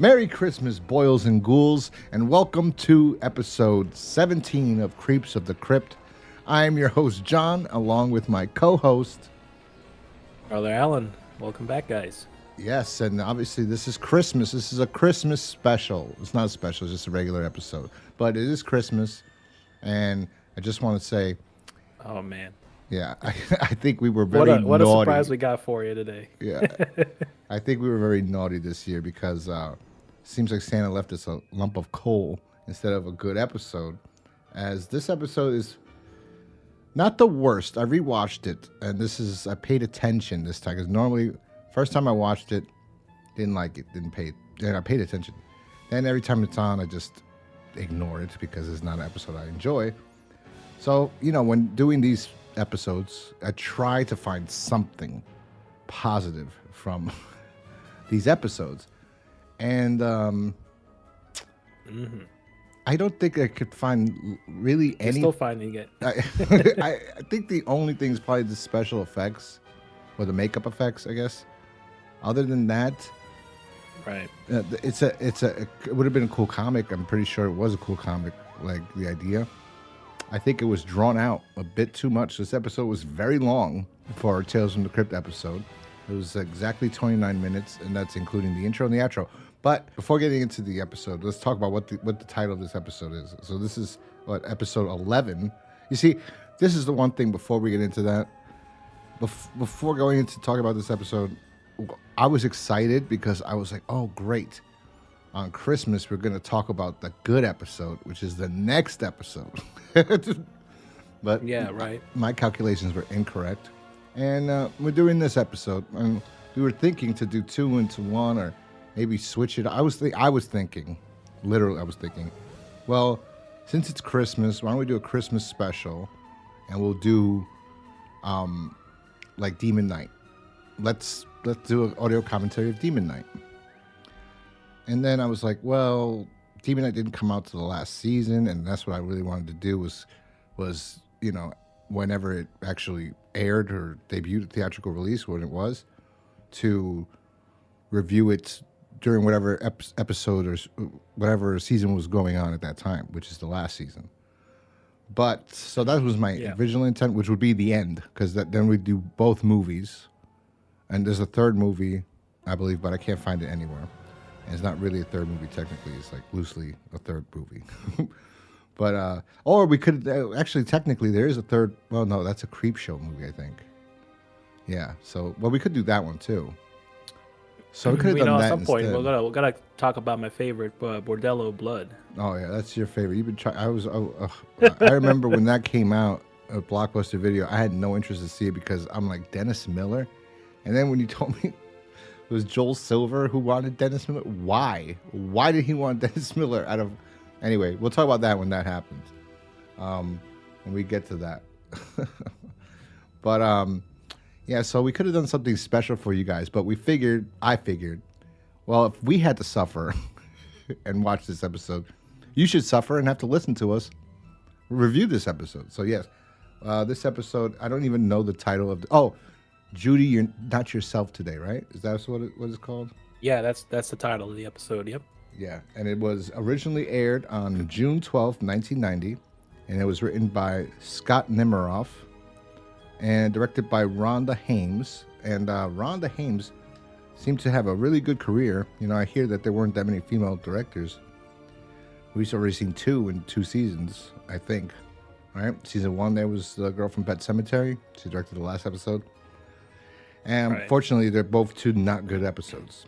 Merry Christmas, boils and ghouls, and welcome to episode 17 of Creeps of the Crypt. I am your host, John, along with my co-host. Brother Alan. Welcome back, guys. Yes, and obviously this is Christmas. This is a Christmas special. It's not a special, it's just a regular episode. But it is Christmas, and I just want to say... Oh, man. Yeah, I think we were very naughty. What a surprise we got for you today. Yeah, I think we were very naughty this year because... seems like Santa left us a lump of coal instead of a good episode, as this episode is not the worst. I rewatched it, and I paid attention this time, because normally, first time I watched it, didn't like it, and I paid attention. Then every time it's on, I just ignore it because it's not an episode I enjoy. So, when doing these episodes, I try to find something positive from these episodes. And I don't think I could find really any... Still finding it. I think the only thing is probably the special effects or the makeup effects, I guess. Other than that, right? It would have been a cool comic. I'm pretty sure it was a cool comic, like the idea. I think it was drawn out a bit too much. This episode was very long for our Tales from the Crypt episode. It was exactly 29 minutes, and that's including the intro and the outro. But before getting into the episode, let's talk about what the title of this episode is. So this is episode 11. You see, this is the one thing before we get into that. Before going into talking about this episode, I was excited because I was like, oh, great. On Christmas, we're going to talk about the good episode, which is the next episode. But yeah, right. My calculations were incorrect. And we're doing this episode. And we were thinking to do two into one, or maybe switch it. I was thinking, well, since it's Christmas, why don't we do a Christmas special, and we'll do, like Demon Night. Let's do an audio commentary of Demon Night. And then I was like, well, Demon Night didn't come out to the last season, and that's what I really wanted to do was whenever it actually aired or debuted, theatrical release, when it was, to review it during whatever episode or whatever season was going on at that time, which is the last season. But so that was my original intent, which would be the end, because then we'd do both movies. And there's a third movie, I believe, but I can't find it anywhere. And it's not really a third movie technically; it's like loosely a third movie. But or we could actually technically there is a third. Well, no, that's a Creep Show movie, I think. Yeah. So, well, we could do that one too. So we could have done that at some point instead. we're gonna talk about my favorite Bordello Blood. Oh yeah, that's your favorite. You've been trying. I remember when that came out, a Blockbuster Video. I had no interest to see it because I'm like Dennis Miller, and then when you told me it was Joel Silver who wanted Dennis Miller, why? Why did he want Dennis Miller out of? Anyway, we'll talk about that when that happens. When we get to that. But yeah, so we could have done something special for you guys, but I figured, well, if we had to suffer and watch this episode, you should suffer and have to listen to us review this episode. So yes, this episode, I don't even know the title of Judy, You're Not Yourself Today, right? Is that what it's called? Yeah, that's the title of the episode, yep. Yeah, and it was originally aired on June 12th, 1990, and it was written by Scott Nimerfro and directed by Randa Haines. And Randa Haines seemed to have a really good career. I hear that there weren't that many female directors. We've already seen two in 2 seasons, I think. All right, season 1, there was the girl from Pet Sematary. She directed the last episode. And Fortunately, they're both 2 not good episodes.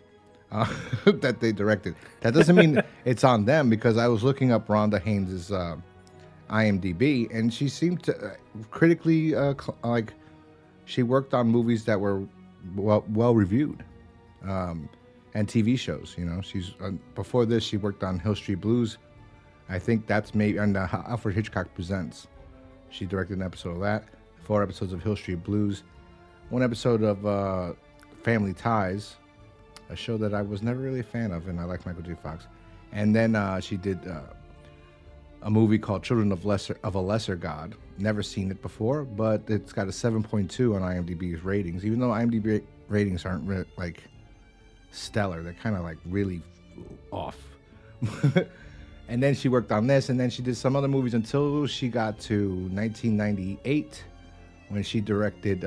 That they directed. That doesn't mean it's on them, because I was looking up Randa Haines' IMDb, and she seemed to critically like she worked on movies that were well reviewed, and TV shows. She's before this she worked on Hill Street Blues. I think that's maybe on Alfred Hitchcock Presents. She directed an episode of that, 4 episodes of Hill Street Blues, 1 episode of Family Ties, a show that I was never really a fan of, and I like Michael J. Fox. And then she did a movie called Children of a Lesser God. Never seen it before, but it's got a 7.2 on IMDb's ratings, even though IMDb ratings aren't like stellar. They're kind of like really off. And then she worked on this, and then she did some other movies until she got to 1998 when she directed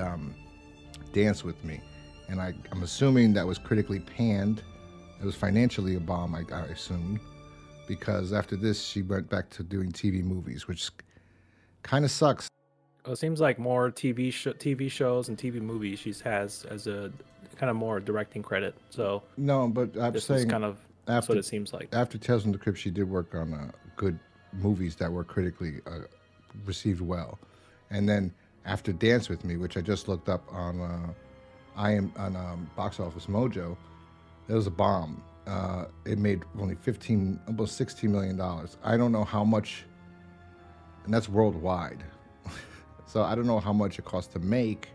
Dance With Me. And I'm assuming that was critically panned. It was financially a bomb, I assume, because after this she went back to doing TV movies, which kind of sucks. Well, it seems like more TV shows and TV movies she has as a kind of more directing credit. So No, but I'm this is saying kind of that's after what it seems like. after Tales from the Crypt, she did work on good movies that were critically received well, and then after Dance With Me, which I just looked up on Box Office Mojo, it was a bomb. It made only almost $16 million. I don't know how much, and that's worldwide. So I don't know how much it costs to make.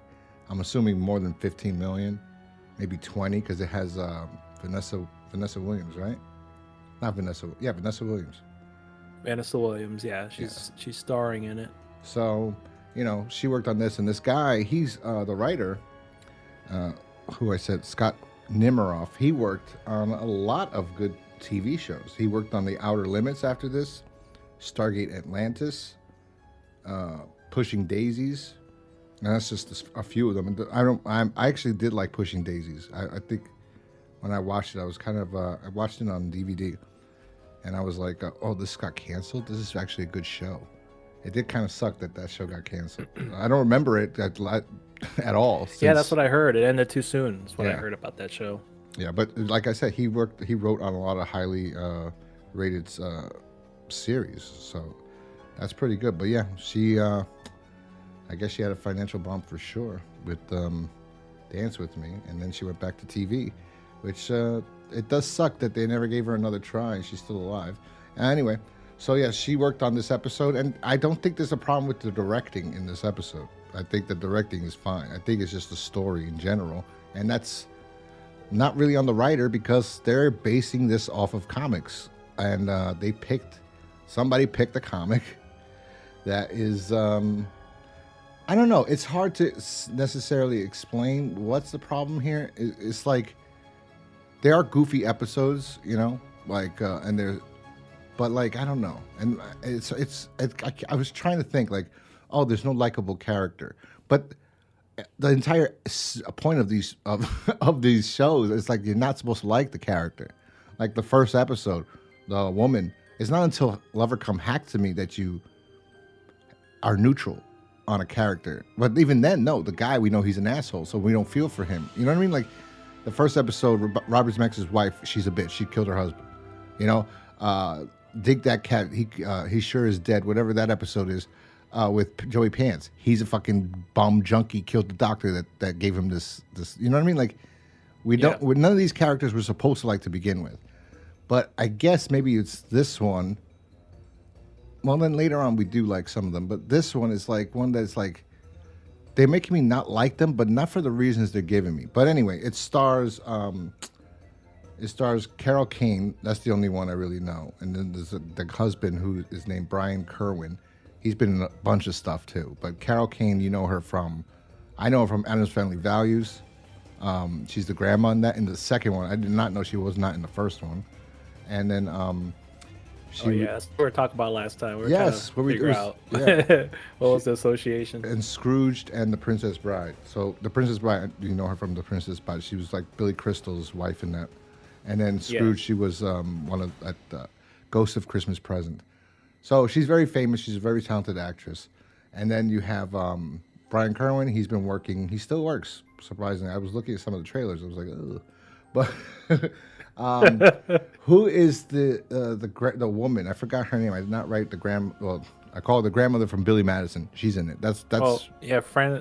I'm assuming more than 15 million, maybe 20, because it has Vanessa Williams, right? Not Vanessa. Yeah, Vanessa Williams. Vanessa Williams, she's starring in it. So, she worked on this, and this guy, he's the writer, who I said, Scott Nimerfro. He worked on a lot of good TV shows. He worked on The Outer Limits after this, Stargate Atlantis, Pushing Daisies, and that's just a few of them. And I actually did like Pushing Daisies. I think when I watched it, I was kind of I watched it on DVD, and I was like, oh, this got canceled. This is actually a good show. It did kind of suck that show got canceled. I don't remember it at all. Yeah, that's what I heard. It ended too soon. That's what I heard about that show. Yeah, but like I said, he wrote on a lot of highly rated series, so that's pretty good. But yeah, she I guess she had a financial bomb for sure with Dance With Me, and then she went back to TV, which it does suck that they never gave her another try, and she's still alive. Anyway, so yeah, she worked on this episode, and I don't think there's a problem with the directing in this episode. I think the directing is fine. I think it's just the story in general, and that's not really on the writer because they're basing this off of comics, and somebody picked a comic that is I don't know. It's hard to necessarily explain what's the problem here. It's like there are goofy episodes, like and there, but like I don't know. And I was trying to think like, oh, there's no likable character, but the entire point of these of these shows is like you're not supposed to like the character. Like the first episode, the woman. It's not until Lover Come Hack to Me that you are neutral on a character. But even then, no, the guy, we know he's an asshole, so we don't feel for him. You know what I mean? Like the first episode, Robert Zemeckis' wife, she's a bitch. She killed her husband. Dig That Cat, he sure is dead. Whatever that episode is, with Joey Pants, he's a fucking bum junkie. Killed the doctor that gave him this. You know what I mean? Like none of these characters were supposed to like to begin with. But I guess maybe it's this one. Well, then later on we do like some of them, but this one is like one that's like they're making me not like them, but not for the reasons they're giving me. But anyway, it stars Carol Kane. That's the only one I really know, and then there's the husband who is named Brian Kerwin. He's been in a bunch of stuff too. But Carol Kane, I know her from Addams Family Values. She's the grandma in that. In the second one, I did not know she was not in the first one, and then. That's what we were talking about last time. Yes, what we figure out. Yeah. What was the association? And Scrooged and The Princess Bride. So The Princess Bride, you know her from The Princess Bride. She was like Billy Crystal's wife in that. And then Scrooge, she was one of Ghost of Christmas Present. So she's very famous. She's a very talented actress. And then you have Brian Kerwin. He's been working. He still works. Surprisingly, I was looking at some of the trailers. I was like, ugh. But. Who is the woman? I forgot her name. I did not write I call her the grandmother from Billy Madison. She's in it. That's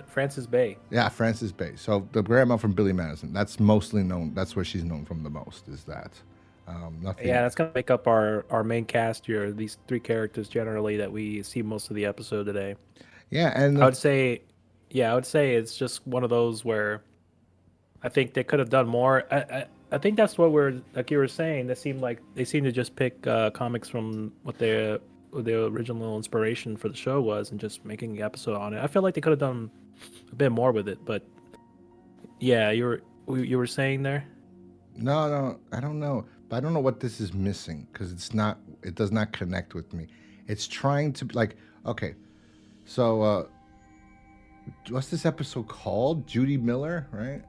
Frances Bay. Yeah, Frances Bay. So the grandma from Billy Madison. That's mostly known. That's where she's known from the most. Is that? Nothing. Yeah, that's gonna make up our main cast here. These three characters generally that we see most of the episode today. Yeah, and I would say it's just one of those where I think they could have done more. I think that's what like you were saying. They seem to just pick comics from what the original inspiration for the show was and just making the episode on it. I feel like they could have done a bit more with it, but yeah, you were saying there. No, I don't know. but I don't know what this is missing because it's not. It does not connect with me. It's trying to like. Okay, so what's this episode called? Judy Miller, right?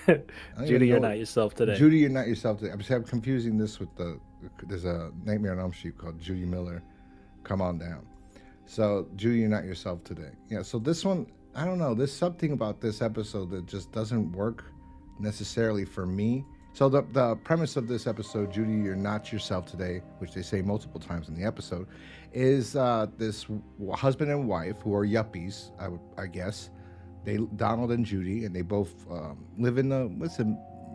I don't Judy, even you're know. not yourself today. Judy, you're not yourself today. I'm confusing this with the. There's a Nightmare on Elm Street called Judy Miller. Come on down. So Judy, you're not yourself today. Yeah. So this one, I don't know. There's something about this episode that just doesn't work necessarily for me. So the premise of this episode, Judy, you're not yourself today, which they say multiple times in the episode, is this husband and wife who are yuppies, I guess. They Donald and Judy, and they both live in a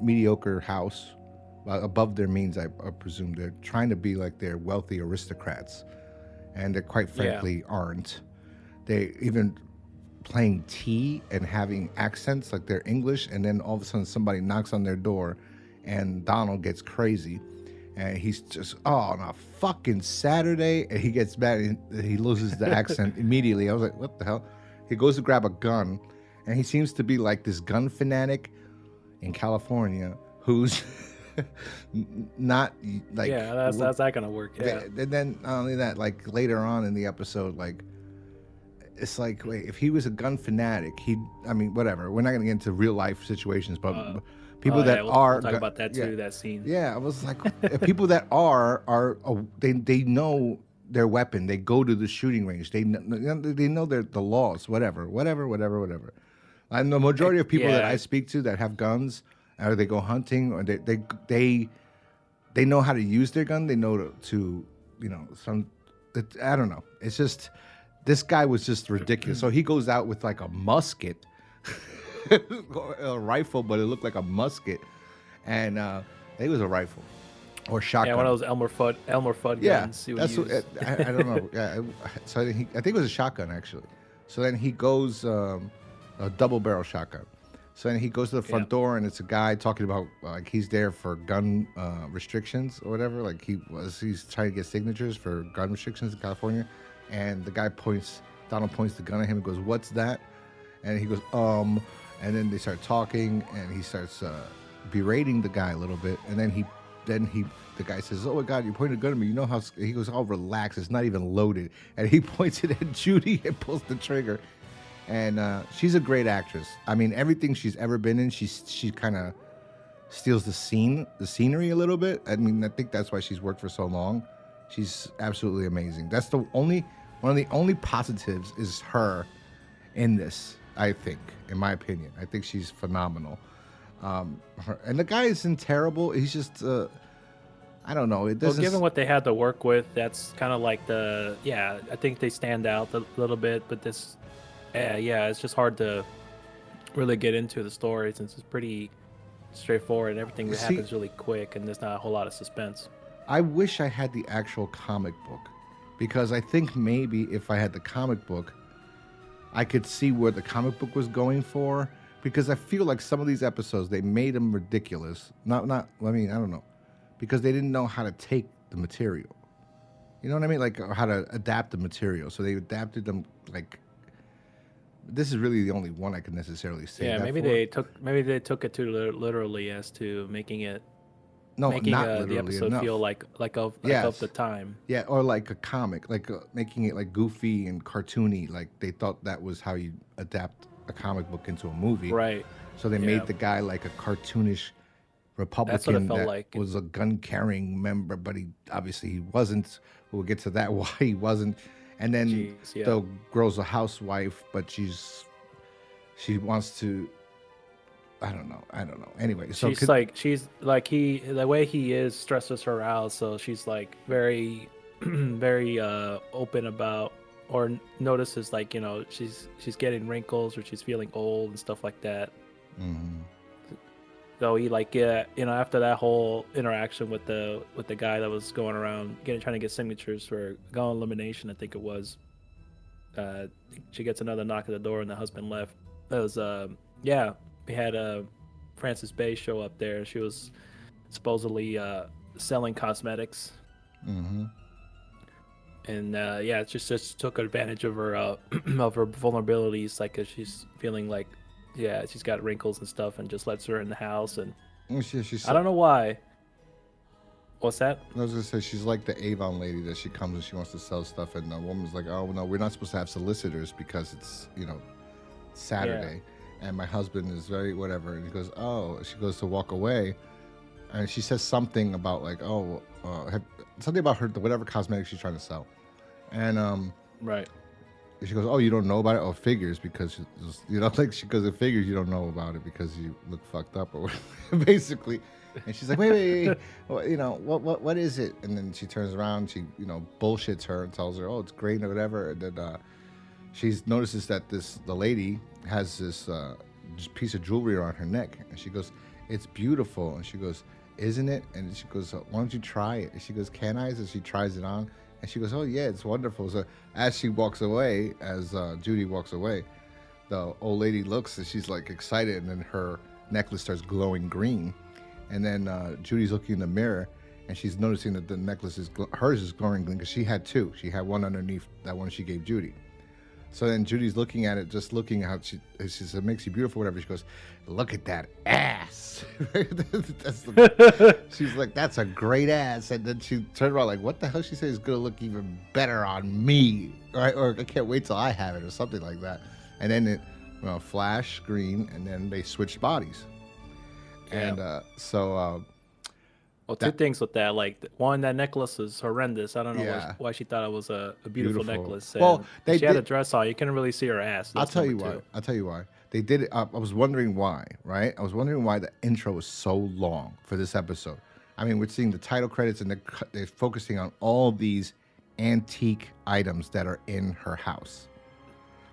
mediocre house above their means. I presume they're trying to be like they're wealthy aristocrats, and they quite frankly aren't. They even playing tea and having accents like they're English, and then all of a sudden somebody knocks on their door, and Donald gets crazy, and he's just on a fucking Saturday, and he gets mad and he loses the accent immediately. I was like, what the hell? He goes to grab a gun, and he seems to be like this gun fanatic in California who's not like that's not gonna work. Yeah. And then not only that, like later on in the episode, like it's like, wait, if he was a gun fanatic, I mean, whatever. We're not gonna get into real life situations, but people that we'll talk about that too. That scene. Yeah, I was like, people that they know their weapon. They go to the shooting range. They know the laws. Whatever. And the majority of people that I speak to that have guns, or they go hunting, or they know how to use their gun. They know to I don't know. It's just this guy was just ridiculous. So he goes out with like a musket. A rifle, but it looked like a musket, and it was a rifle or shotgun. Yeah, one of those Elmer Fudd guns. That's what, I don't know. Yeah, so I think it was a shotgun actually. So then he goes a double barrel shotgun. So then he goes to the front door, and it's a guy talking about like he's there for gun restrictions or whatever. Like he's trying to get signatures for gun restrictions in California, and the guy Donald points the gun at him and goes, "What's that?" And he goes, and then they start talking, and he starts berating the guy a little bit, and then the guy says, "Oh my God, you're pointing a gun at me. You know how?" He goes, "Oh, relax. It's not even loaded." And he points it at Judy and pulls the trigger. And she's a great actress. I mean, everything she's ever been in, she kind of steals the scenery a little bit. I mean, I think that's why she's worked for so long. She's absolutely amazing. That's one of the only positives is her in this. I think, in my opinion, I think she's phenomenal. And the guy isn't terrible. He's just, I don't know. Given what they had to work with, that's kind of like I think they stand out a little bit. But this, it's just hard to really get into the story since it's pretty straightforward and everything happens really quick, and there's not a whole lot of suspense. I wish I had the actual comic book, because I think maybe if I had the comic book, I could see where the comic book was going for, because I feel like some of these episodes, they made them ridiculous. I don't know, because they didn't know how to take the material. You know what I mean? Like how to adapt the material. So they adapted them like, this is really the only one I could necessarily say. Yeah, maybe they took it too literally as to making it. Making the episode enough. Feel like of the time. Yeah, or like a comic, like making it like goofy and cartoony. Like they thought that was how you adapt a comic book into a movie. Right. So they made the guy like a cartoonish Republican was a gun-carrying member, but he wasn't. We'll get to that, why he wasn't. And then the girl's a housewife, but she wants to... I don't know. Anyway, so she's like the way he is stresses her out, so she's like very, very open about, or notices like she's getting wrinkles or she's feeling old and stuff like that. Mm-hmm. So he after that whole interaction with the guy that was going around trying to get signatures for gun elimination, I think it was. She gets another knock at the door and the husband left. That was we had Frances Bay show up there. She was supposedly selling cosmetics. Mm-hmm. And it just took advantage of her of her vulnerabilities, like 'cause she's feeling like she's got wrinkles and stuff, and just lets her in the house. And I don't know why. What's that? I was gonna say she's like the Avon lady that she comes and she wants to sell stuff, and the woman's like, "Oh no, we're not supposed to have solicitors because it's Saturday, and my husband is very whatever." And he goes, "Oh," she goes to walk away, and she says something about like, "Oh, something about her whatever cosmetics she's trying to sell," and Right. she goes, "Oh, you don't know about it? Oh, figures because like she goes, it figures you don't know about it because you look fucked up or basically." And she's like, wait, what is it? And then she turns around, she bullshits her and tells her, "Oh, it's great or whatever." And then she notices that the lady has this just piece of jewelry around her neck, and she goes, "It's beautiful." And she goes, "Isn't it?" And she goes, "Why don't you try it?" And she goes, "Can I?" And she tries it on. And she goes, "Oh, yeah, it's wonderful." So as she walks away, as Judy walks away, the old lady looks and she's like excited. And then her necklace starts glowing green. And then Judy's looking in the mirror and she's noticing that the necklace hers is glowing green because she had two. She had one underneath that one she gave Judy. So then Judy's looking at it, just looking at how she says, "It makes you beautiful," whatever. She goes, "Look at that ass." She's like, "That's a great ass." And then she turned around like, "What the hell?" She says, "It's going to look even better on me." Right? Or "I can't wait till I have it," or something like that. And then it flash green, and then they switched bodies. And well, two things with that. Like, one, that necklace is horrendous. I don't know why she thought it was a beautiful necklace. And well, she had a dress on. You couldn't really see her ass. I'll tell you why. They did it. I was wondering why, right? I was wondering why the intro was so long for this episode. I mean, we're seeing the title credits, and they're focusing on all these antique items that are in her house.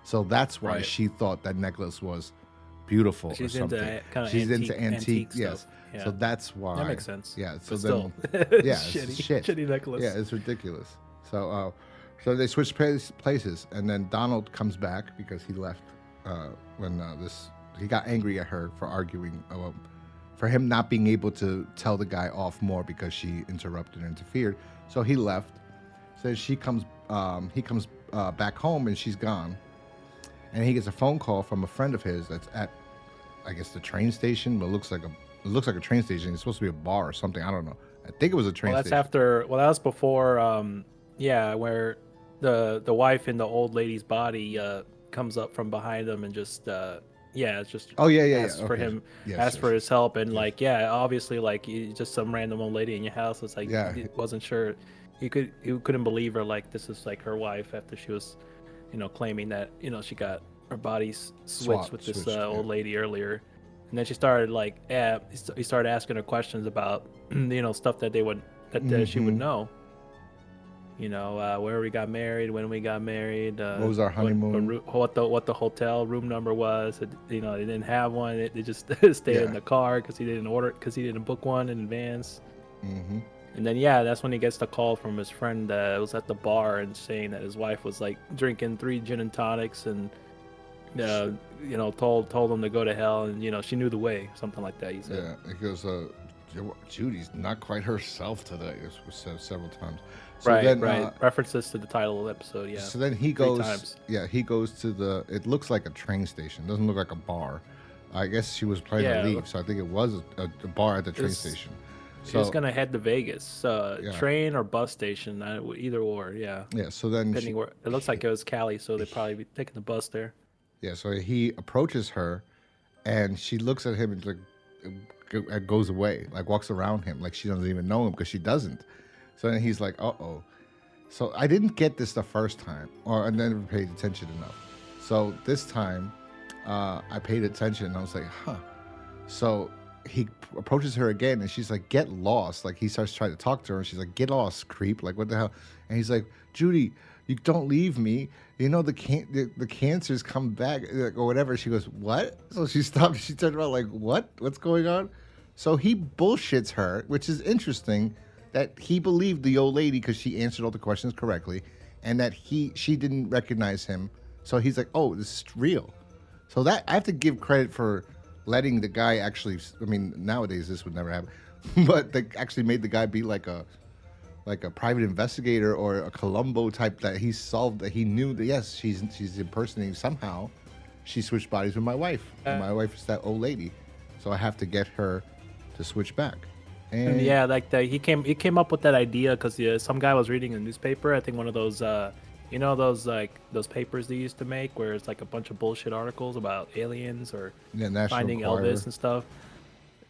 So that's why she thought that necklace was beautiful. She's or something. into kind of She's into antique yes. Stuff. Yeah. So that's why. That makes sense. Yeah. So but then, still, yeah, shitty necklace. Yeah, it's ridiculous. So, so they switch places, and then Donald comes back because he left when he got angry at her for arguing, for him not being able to tell the guy off more because she interrupted and interfered. So he left. So he comes back home, and she's gone. And he gets a phone call from a friend of his that's at, I guess, the train station, but it looks like a train station. It's supposed to be a bar or something. I don't know. I think it was a train station. That was before, where the wife in the old lady's body comes up from behind him and just, it's just asks for him, asks for his help. And obviously, just some random old lady in your house. It's like, he wasn't sure. He couldn't believe her, like, this is like her wife after she was, claiming that, she got her body switched with this old lady earlier. And then she started he started asking her questions about, stuff that she would know. Where we got married, when we got married, what was our honeymoon, what the hotel room number was. They didn't have one. They just stayed in the car because he didn't book one in advance. Mm-hmm. And then that's when he gets the call from his friend that was at the bar and saying that his wife was drinking 3 gin and tonics and told him to go to hell, and she knew the way, something like that. He said. Yeah, he goes, Judy's not quite herself today. It was said several times. So right. References to the title of the episode. Yeah. So then he goes. Yeah, he goes to it looks like a train station. It doesn't look like a bar. I guess she was planning to leave, so I think it was a bar at the train station. She was gonna head to Vegas, train or bus station, either or. Yeah. Yeah. So then it looks like it was Cali, so they'd probably be taking the bus there. Yeah. So he approaches her, and she looks at him and goes away, walks around him, like she doesn't even know him because she doesn't. So then he's like, "Uh-oh." So I didn't get this the first time, or I never paid attention enough. So this time, I paid attention, and I was like, "Huh." So he approaches her again, and she's like, "Get lost." He starts trying to talk to her, and she's like, "Get lost, creep." What the hell? And he's like, "Judy, you don't leave me. The cancers come back," or whatever. She goes, "What?" So she stopped. She turned around like, "What? What's going on?" So he bullshits her, which is interesting that he believed the old lady because she answered all the questions correctly, and that she didn't recognize him. So he's like, "Oh, this is real." So that I have to give credit for letting the guy actually. I mean, nowadays this would never happen, but they actually made the guy be like a private investigator or a Columbo type, that he solved, that he knew that yes, she's impersonating somehow. She switched bodies with my wife, and my wife is that old lady, so I have to get her to switch back. And And yeah, like he came up with that idea because some guy was reading a newspaper. I think one of those those like those papers they used to make where it's like a bunch of bullshit articles about aliens or the National finding Elvis Enquirer. and stuff.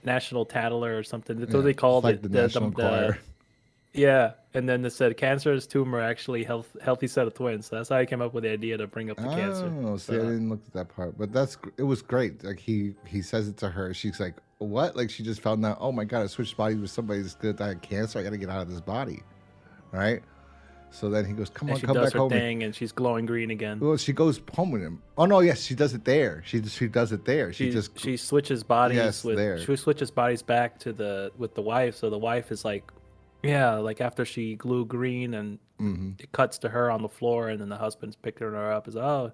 National Tattler or something. That's what Yeah, they it's called like it. the National Enquirer. Yeah, and then they said cancerous tumor actually healthy set of twins. So that's how I came up with the idea to bring up the cancer. Oh, see, I So didn't look at that part, but it was great. Like he says it to her. She's like, "What?" Like she just found out. Oh my god, I switched bodies with somebody that's gonna die of cancer. I got to get out of this body, right? So then he goes, "Come and on, she come does back her home." thing, and she's glowing green again. Well, she goes home with him. Oh no, yes, she does it there. She does it there. She just She switches bodies yes there. she switches bodies back to the with the wife. So the wife is like, yeah, like after she glue green and Hmm. it cuts to her on the floor, and then the husband's picking her up. Is oh,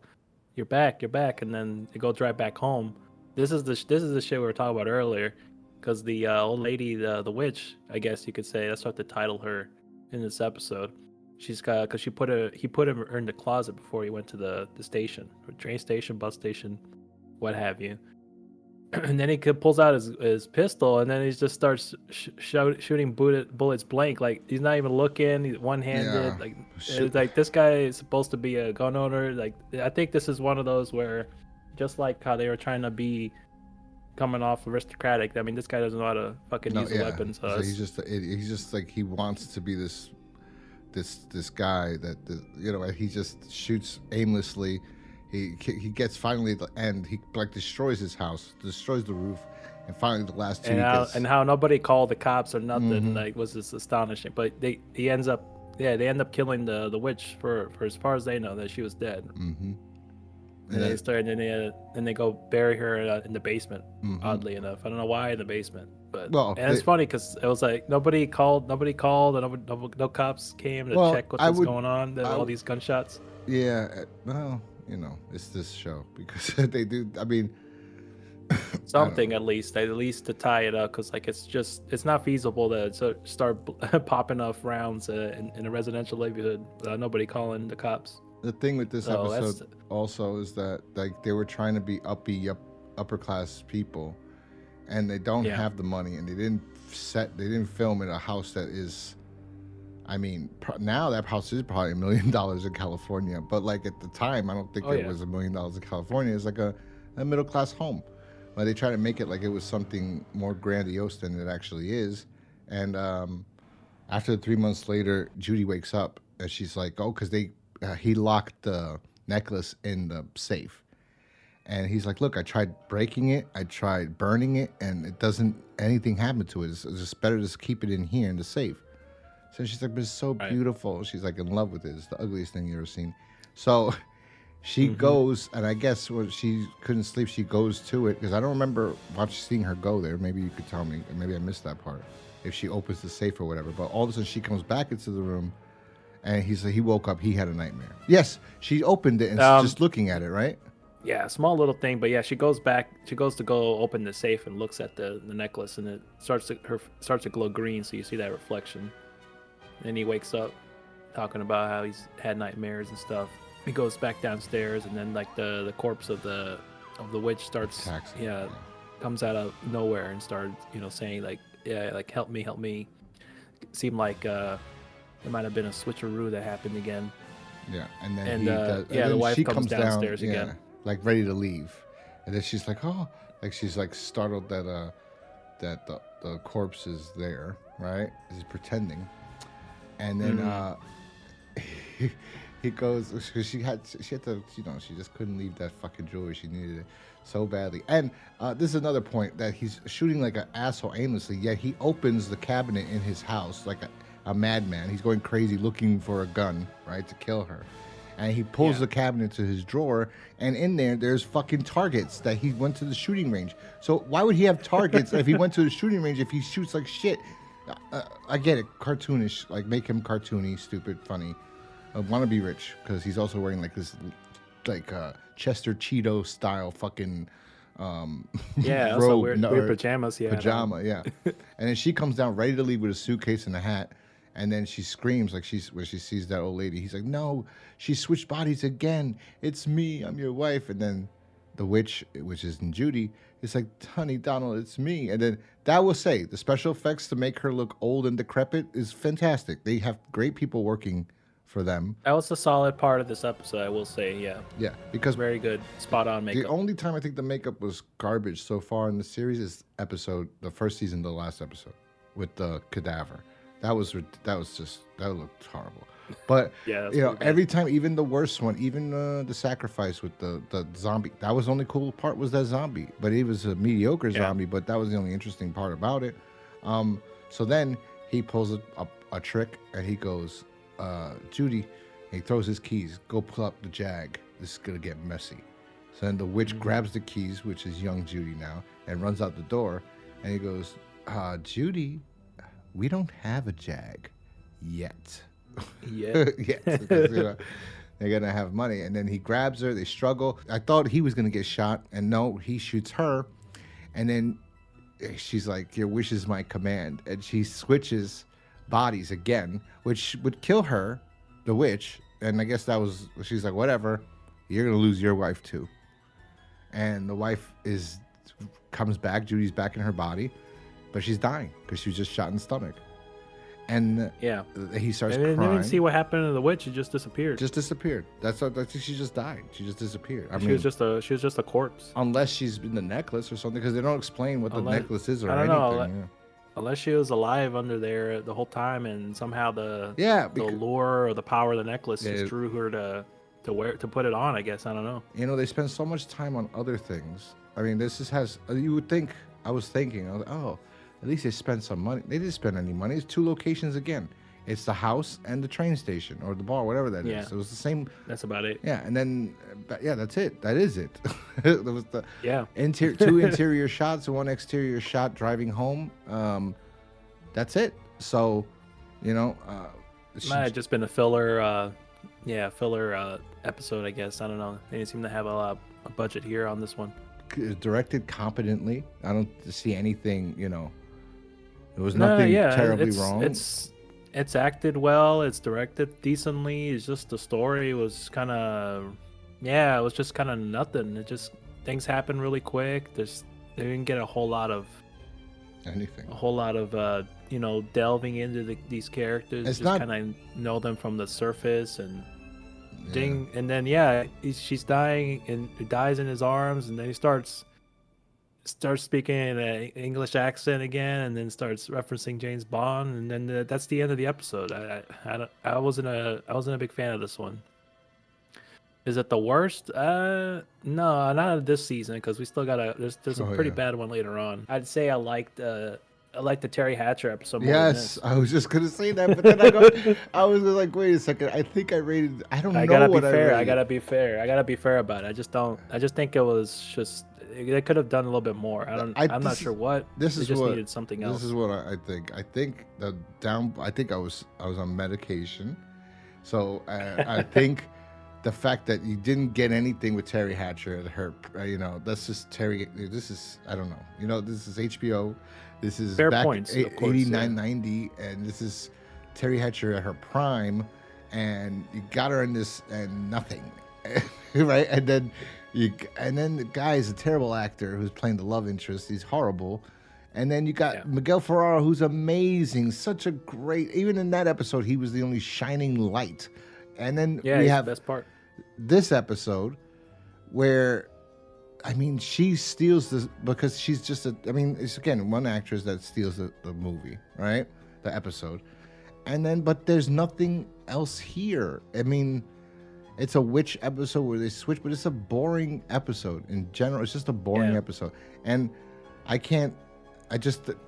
you're back, and then it goes right back home. This is the shit we were talking about earlier, because the old lady, the witch, I guess you could say that's what to title her in this episode. She's got because he put her in the closet before he went to the station, or train station, bus station, what have you. And then he pulls out his pistol, and then he just starts shooting bullets blank. Like he's not even looking. He's one-handed. Yeah, Like shoot. it's like this guy is supposed to be a gun owner. Like I think this is one of those where, just like how they were trying to be coming off aristocratic. I mean, this guy doesn't know how to fucking No, use a yeah. weapon. So So it's, he's just like he wants to be this guy he just shoots aimlessly. He gets finally at the end. He like destroys his house, destroys the roof, and finally the last two and he how gets. and how nobody called the cops or nothing Hmm. like was just astonishing. But he ends up they end up killing the witch for as far as they know that she was dead. Hmm. And And they then, start, and they go bury her in the basement. hmm. Oddly enough, I don't know why in the basement, but Well, and it's funny because it was like nobody called, and no cops came to well, check what I was would, going on. There were I all w- these gunshots. yeah. Well, it's this show because they do. I mean, I don't Something know. at least to tie it up, because like it's not feasible to start popping off rounds in a residential neighborhood without nobody calling the cops. The thing with this So episode that's also is that like they were trying to be upper class people, and they don't yeah, have the money, and they didn't film in a house that is. I mean, now that house is probably $1 million in California, but like at the time, I don't think oh it yeah, was $1 million in California. It's like a middle class home, but they try to make it like it was something more grandiose than it actually is. And after 3 months later, Judy wakes up and she's like, "Oh, because he locked the necklace in the safe." And he's like, "Look, I tried breaking it, I tried burning it, and it doesn't anything happen to it. It's just better to just keep it in here in the safe." So she's like, "But it's so right. beautiful." She's like in love with it. It's the ugliest thing you ever seen. So she Hmm. goes, and I guess when she couldn't sleep, she goes to it because I don't remember seeing her go there. Maybe you could tell me. Maybe I missed that part. If she opens the safe or whatever. But all of a sudden she comes back into the room, and he woke up. He had a nightmare. Yes, she opened it and Um, just looking at it, right? Yeah, small little thing, but yeah, she goes back. She goes to go open the safe and looks at the necklace, and it starts to glow green. So you see that reflection. And he wakes up, talking about how he's had nightmares and stuff. He goes back downstairs, and then like the corpse of the witch starts, Taxi. yeah, comes out of nowhere and starts saying like, yeah, like help me, help me. It seemed like there might have been a switcheroo that happened again. Yeah, and then And he does. And yeah, the then wife she comes comes down, downstairs yeah, again. like ready to leave, and then she's like, "Oh," like she's like startled that the corpse is there, right? He's pretending, and then he, he goes because she had to she just couldn't leave that fucking jewelry. She needed it so badly. And this is another point that he's shooting like an asshole aimlessly. Yet he opens the cabinet in his house like a madman. He's going crazy looking for a gun, right, to kill her. And he pulls Yeah. the cabinet to his drawer, and in there's fucking targets that he went to the shooting range. So why would he have targets if he went to the shooting range if he shoots like shit? I get it, cartoonish, like make him cartoony, stupid, funny. I want to be rich because he's also wearing like this, like Chester Cheeto style fucking Yeah, also robe, weird pajamas he had on. pajama, yeah. And then she comes down ready to leave with a suitcase and a hat, and then she screams like when she sees that old lady. He's like, "No, she switched bodies again. It's me. I'm your wife." And then the witch, which is in Judy, is like, "Honey, Donald, it's me." And then that will say the special effects to make her look old and decrepit is fantastic. They have great people working for them. That was a solid part of this episode, I will say. Yeah, Yeah, because very good, spot on the makeup. only time I think the makeup was garbage so far in the series is the first season, the last episode with the cadaver. That looked horrible. But Yeah, that's you know, pretty bad. every time, even the worst one, even the sacrifice with the zombie, that was the only cool part, was that zombie. But it was a mediocre zombie, but that was the only interesting part about it. So then he pulls a trick and he goes, Judy, he throws his keys, go pull up the Jag. This is gonna get messy. So then the witch grabs the keys, which is young Judy now, and runs out the door. And he goes, Judy, we don't have a Jag yet. Yeah. Yes, because, you know, they're gonna have money. And then he grabs her, they struggle. I thought he was gonna get shot, and no, he shoots her. And then she's like, "Your wish is my command." And she switches bodies again, which would kill her, the witch. And I guess she's like, "Whatever, you're gonna lose your wife too." And the wife comes back, Judy's back in her body, but she's dying because she was just shot in the stomach. And Yeah. he starts I crying. didn't even see what happened to the witch. It just disappeared. Just disappeared. That's she just died. She just disappeared. I she mean, was just a corpse. unless she's in the necklace or something, because they don't explain what the necklace is or I don't anything. know. Unless she was alive under there the whole time, and somehow the lure or the power of the necklace just drew her to put it on. I guess, I don't know. You know, they spend so much time on other things. I mean, you would think. I was thinking, oh, at least they spent some money. They didn't spend any money. It's 2 locations again. It's the house and the train station or the bar, whatever that is. It was the same. That's about it. Yeah, and then that's it. That is it. There was the 2 interior shots and 1 exterior shot driving home. That's it. So, you know, might have just been a filler. Filler episode, I guess. I don't know. They didn't seem to have a budget here on this one. Directed competently. I don't see anything. You know, there was nothing terribly wrong. It's acted well. It's directed decently. It's just the story was kind of, it was just kind of nothing. It just things happen really quick. They didn't get a whole lot of anything. A whole lot of delving into these characters. It's just not kind of know them from the surface and ding, and then she's dying and he dies in his arms, and then he starts speaking in an English accent again, and then starts referencing James Bond, and then that's the end of the episode. I wasn't a big fan of this one. Is it the worst? No, not this season, because we still got there's a pretty bad one later on. I'd say I liked the Terry Hatcher episode more than this. I was just gonna say that, but then I was like, wait a second. I think I rated. I don't know what I rated. I gotta be fair. I gotta be fair about it. I just think it was just. They could have done a little bit more. I'm not sure what. This is what needed something else. This is what I think. I think I was on medication, so I think the fact that you didn't get anything with Terry Hatcher at her, that's just Terry. This is I don't know. This is HBO. This is fair back points. 89-90, and this is Terry Hatcher at her prime, and you got her in this and nothing, right? And then the guy is a terrible actor who's playing the love interest. He's horrible. And then you got Miguel Ferraro, who's amazing. Such a great. Even in that episode, he was the only shining light. And then we have the best part. This episode where, I mean, she steals this because she's just it's again one actress that steals the movie, right? The episode. And then, but there's nothing else here. I mean, it's a witch episode where they switch, but it's a boring episode in general. It's just a boring episode. And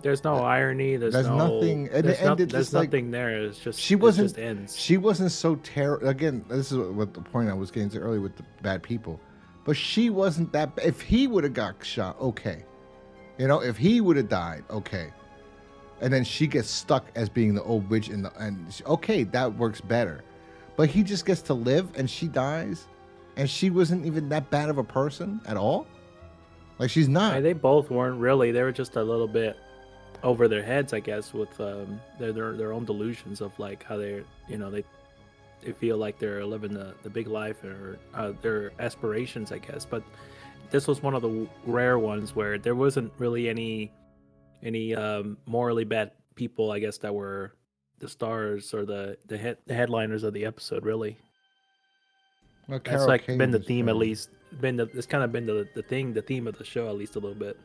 there's no irony. There's nothing. And it ended there's nothing there. It's just it just ends. She wasn't so terrible. Again, this is what the point I was getting to earlier with the bad people. But she wasn't that. If he would have got shot, okay. If he would have died, okay. And then she gets stuck as being the old witch okay, that works better. But he just gets to live, and she dies, and she wasn't even that bad of a person at all. Like, she's not. They both weren't really. They were just a little bit over their heads, I guess, with their own delusions of like how they feel like they're living the big life or their aspirations, I guess. But this was one of the rare ones where there wasn't really any morally bad people, I guess, that were the stars or the headliners of the episode. Really, Well, that's Carol like Kane been the was theme at funny. least. It's kind of been the theme of the show at least a little bit.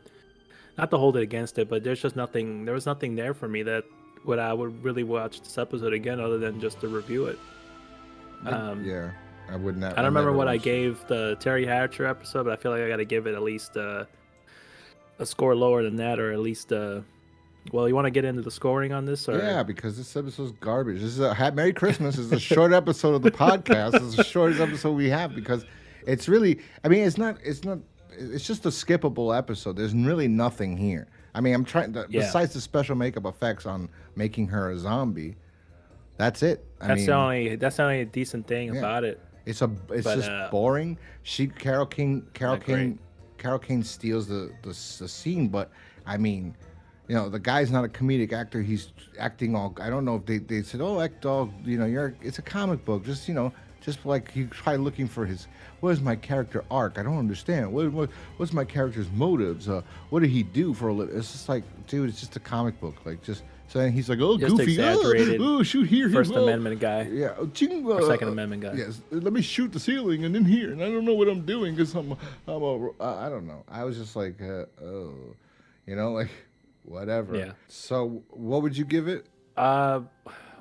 Not to hold it against it, but there's just nothing. There was nothing there for me that I would really watch this episode again, other than just to review it. Yeah, I would not. I don't remember never what I watched it. gave the Terry Hatcher episode, but I feel like I got to give it at least a score lower than that, or at least well, you want to get into the scoring on this? Or? Yeah, because this episode's garbage. This is Merry Christmas. This is a short episode of the podcast. It's the shortest episode we have because it's really. I mean, it's not. It's just a skippable episode. There's really nothing here. I mean, I'm trying to. Yeah. Besides the special makeup effects on making her a zombie, that's it. That's the only decent thing about it. It's just boring. Carol King steals the scene, but I mean, you know, the guy's not a comedic actor. He's acting all. I don't know if they said, oh, act all. You know, it's a comic book. Just just like he tried looking for what is my character arc? I don't understand. What's my character's motives? What did he do for a living? It's just like, dude, it's just a comic book. Like just. So then he's like, oh, Just goofy, exaggerated oh, shoot here, First Amendment guy. Yeah, Or Second Amendment guy. Yes, let me shoot the ceiling and then here, and I don't know what I'm doing because I don't know. I was just like, oh, like whatever. Yeah. So what would you give it?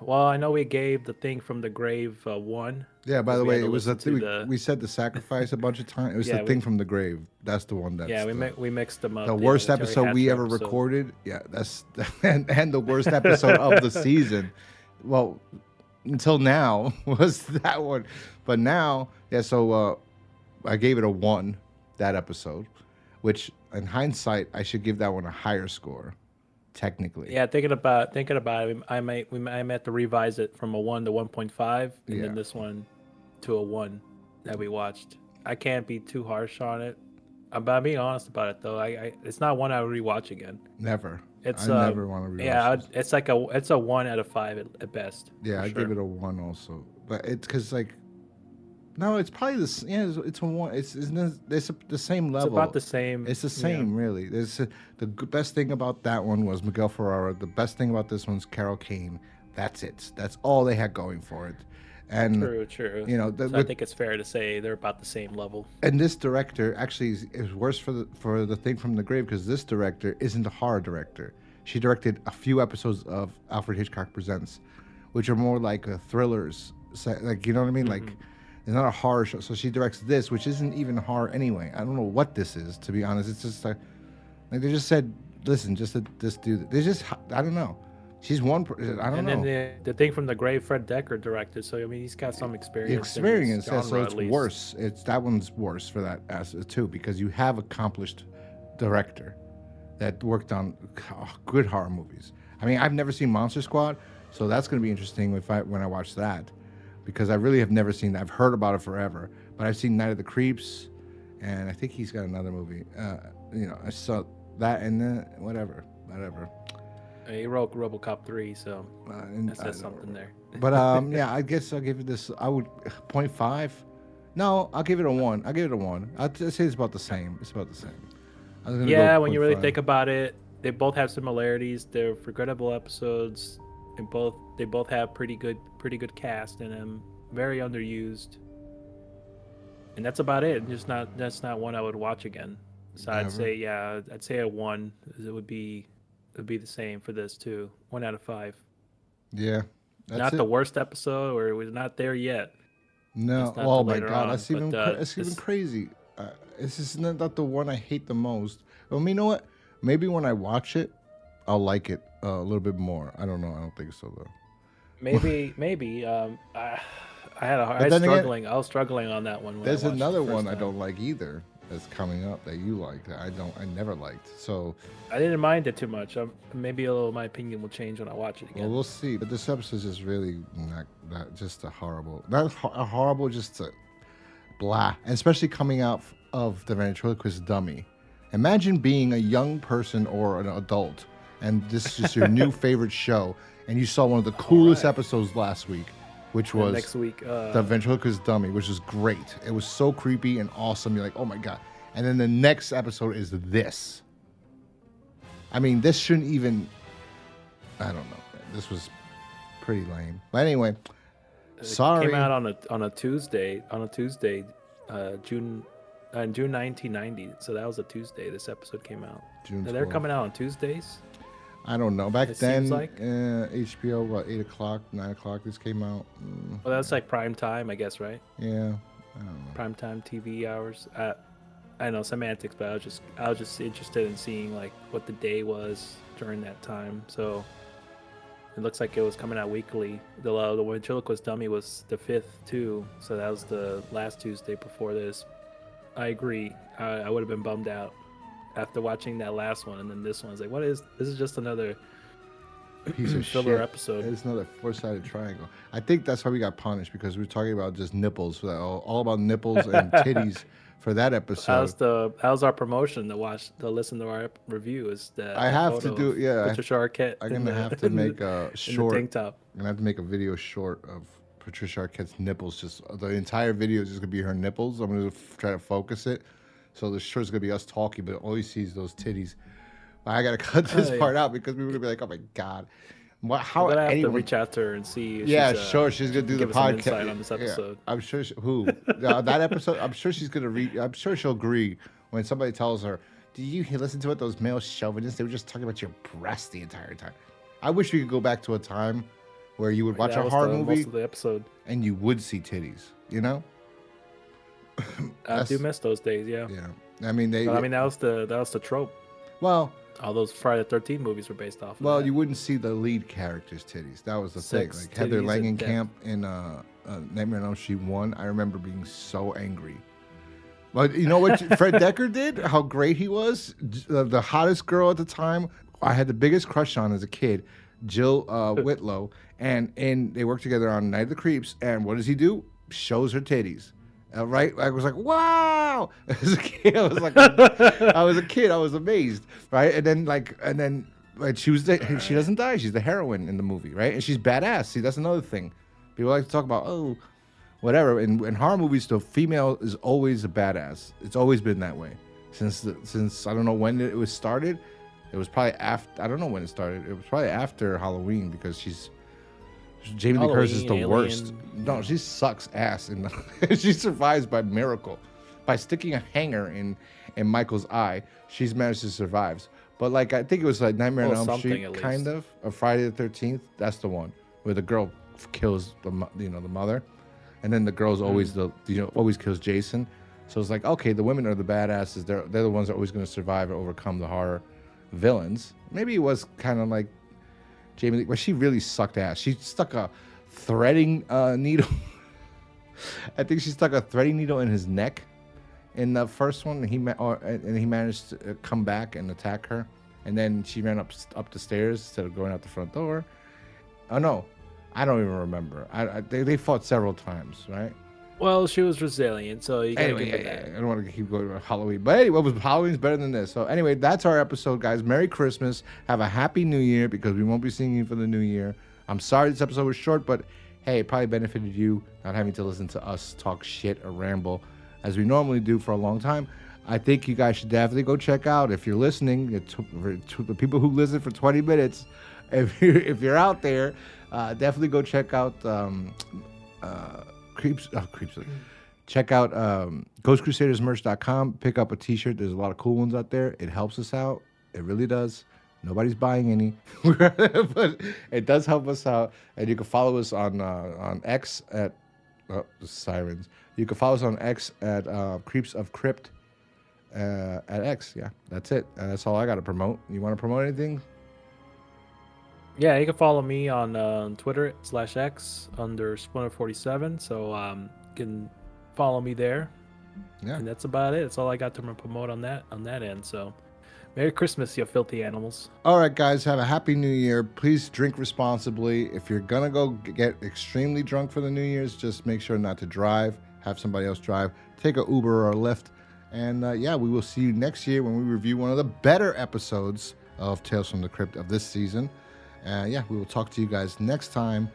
Well, I know we gave the thing from the grave 1. Yeah. By the We way, had to it was the listen to thing we said the sacrifice a bunch of times. It was Yeah, the thing from the grave. That's the one. That's Yeah, we mixed them up. the Yeah, worst the Terry episode we Hatcher ever episode. recorded. Yeah, that's and the worst episode of the season. Well, until now was that one, but now, yeah. So I gave it a 1 that episode, which in hindsight I should give that one a higher score, technically. Yeah, thinking about it, I might have to revise it from a 1 to 1.5, and Yeah. then this one to a 1 that we watched. I can't be too harsh on it. But I'm being honest about it though. It's not one I would rewatch again. Never. It's I never want to rewatch. Yeah, this. it's a 1 out of 5 at best. Yeah, for I sure. give it a 1 also, but it's because like. No, it's probably the yeah. It's a 1. It's the same level. It's about the same. It's the same, really. Best thing about that one was Miguel Ferrara. The best thing about this one's Carol Kane. That's it. That's all they had going for it. And True. you know, So I think it's fair to say they're about the same level. and this director actually is worse for the thing from the grave because this director isn't a horror director. She directed a few episodes of Alfred Hitchcock Presents, which are more like thrillers. Like you know what I mean, like. It's not a horror show, so she directs this, which isn't even horror anyway. I don't know what this is, to be honest. It's just like they just said, listen, just do this. They just, I don't know. She's one. I don't know. And then the thing from the grave, Fred Decker directed. So I mean, he's got some experience. in this Yeah, so genre, it's at least. worse. That one's worse for that as too because you have accomplished director that worked on good horror movies. I mean, I've never seen Monster Squad, so that's going to be interesting when I watch that. Because I really have never seen that. I've heard about it forever, but I've seen Night of the Creeps, and I think he's got another movie. I saw that and then whatever. He wrote RoboCop 3, so And that says something there. But yeah, I guess I'll give it this. I would 0.5. No, I'll give it a 1. I'll give it a 1. I'd say it's about the same. It's about the same. I was gonna Yeah, go when you really 0.5. think about it, they both have similarities. They're forgettable episodes, and they both have pretty good cast in them. Very underused, and that's about it. That's not one I would watch again. So I'd say a 1. It would be the same for this too. 1 out of 5. Yeah, that's Not it. the worst episode, or we're not there yet. No, It's not oh till my later God, on, that's even but, that's even this- crazy. This is not the one I hate the most. Well, you know what? Maybe when I watch it, I'll like it a little bit more. I don't know. I don't think so though. Maybe. I was struggling on that one. When There's I watched it another the first one I time. don't like either that's coming up that you like that I never liked. So I didn't mind it too much. Maybe my opinion will change when I watch it again. well, we'll see. But this episode is just really not just a horrible, not a horrible, just a blah. And especially coming out of the ventriloquist dummy. Imagine being a young person or an adult, and this is just your new favorite show, and you saw one of the coolest episodes last week, which was next week. the ventriloquist dummy, which was great. It was so creepy and awesome. You're like, oh my God. And then the next episode is this. I mean, this shouldn't even... I don't know. This was pretty lame. But anyway, sorry. It came out on a Tuesday, June 1990. So that was a Tuesday. This episode came out. June 12th. They're coming out on Tuesdays. I don't know. Back It then, seems like. HBO, what, 8 o'clock, 9 o'clock, this came out. Well, that's like prime time, I guess, right? Yeah. I don't know. Prime time TV hours. I know semantics, but I was just interested in seeing like what the day was during that time. So it looks like it was coming out weekly. The ventriloquist dummy was the 5th too, so that was the last Tuesday before this. I agree. I would have been bummed out after watching that last one, and then this one's like, this is just another Piece of filler shit. episode. It's another four-sided triangle. I think that's why we got punished, because we were talking about just nipples, all about nipples and titties for that episode. That was our promotion to listen to our review. Is that I have to do, yeah. Patricia Arquette. I'm gonna have to make a short tank top. I'm gonna have to make a video short of Patricia Arquette's nipples. Just the entire video is just gonna be her nipples. I'm gonna try to focus it. So the short's gonna be us talking, but all you see is those titties. I gotta cut this part out because we were gonna be like, oh my god, how? I'm gonna have to reach out to her and see. If she's gonna do the podcast on this episode. Yeah, I'm sure that episode. I'm sure she's gonna read. I'm sure she'll agree when somebody tells her, "Do you listen to what those male chauvinists? They were just talking about your breast the entire time." I wish we could go back to a time where you would watch a horror movie most of the episode, and you would see titties. You know. I do miss those days. Yeah. Yeah. I mean, that was the trope. Well, all those Friday the 13th movies were based off of well, that. you wouldn't see the lead character's titties. That was the thing. Like Heather Langenkamp in Nightmare on Elm Street 1, I remember being so angry. But you know what Fred Decker did? How great he was. The hottest girl at the time. I had the biggest crush on as a kid, Jill Whitlow. And they worked together on Night of the Creeps. And what does he do? Shows her titties. Right? I was like, wow! As a kid, I was amazed, right? And then she doesn't die. She's the heroine in the movie, right? And she's badass. See, that's another thing. People like to talk about, whatever. In horror movies, the female is always a badass. It's always been that way since I don't know when it was started. It was probably after. I don't know when it started. It was probably after Halloween because Jamie Lee Curtis is the Alien. worst. No, she sucks ass. She survives by miracle. By sticking a hanger in Michael's eye, she's managed to survive. But I think it was like Nightmare on Elm Street, kind of, or Friday the 13th. That's the one where the girl kills the mother, and then the girl's always always kills Jason. So it's like, okay, the women are the badasses. They're the ones that are always going to survive or overcome the horror villains. Maybe it was kind of like Jamie Lee, where she really sucked ass. She stuck a threading needle. I think she stuck a threading needle in his neck in the first one, and he managed to come back and attack her. And then she ran up the stairs instead of going out the front door. Oh no, I don't even remember. They fought several times, right? Well, she was resilient, so you gotta give her that. I don't want to keep going about Halloween. But anyway, Halloween's better than this. So anyway, that's our episode, guys. Merry Christmas. Have a happy New Year, because we won't be seeing you for the New Year. I'm sorry this episode was short, but hey, it probably benefited you not having to listen to us talk shit or ramble as we normally do for a long time. I think you guys should definitely go check out, if you're listening, to the people who listen for 20 minutes, if you're out there, definitely go check out Creeps. Check out GhostCrusadersMerch.com. Pick up a t-shirt. There's a lot of cool ones out there. It helps us out. It really does. Nobody's buying any, but it does help us out. And you can follow us on X at the sirens. You can follow us on X at Creeps of Crypt at X. Yeah, that's it. That's all I got to promote. You want to promote anything? Yeah, you can follow me on Twitter /X under Splinter47. So you can follow me there. Yeah, and that's about it. That's all I got to promote on that end. So, Merry Christmas, you filthy animals. All right, guys, have a happy New Year. Please drink responsibly. If you're gonna go get extremely drunk for the New Year's, just make sure not to drive. Have somebody else drive. Take a Uber or a Lyft. And yeah, we will see you next year when we review one of the better episodes of Tales from the Crypt of this season. Yeah, we will talk to you guys next time.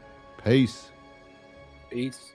Peace. Peace.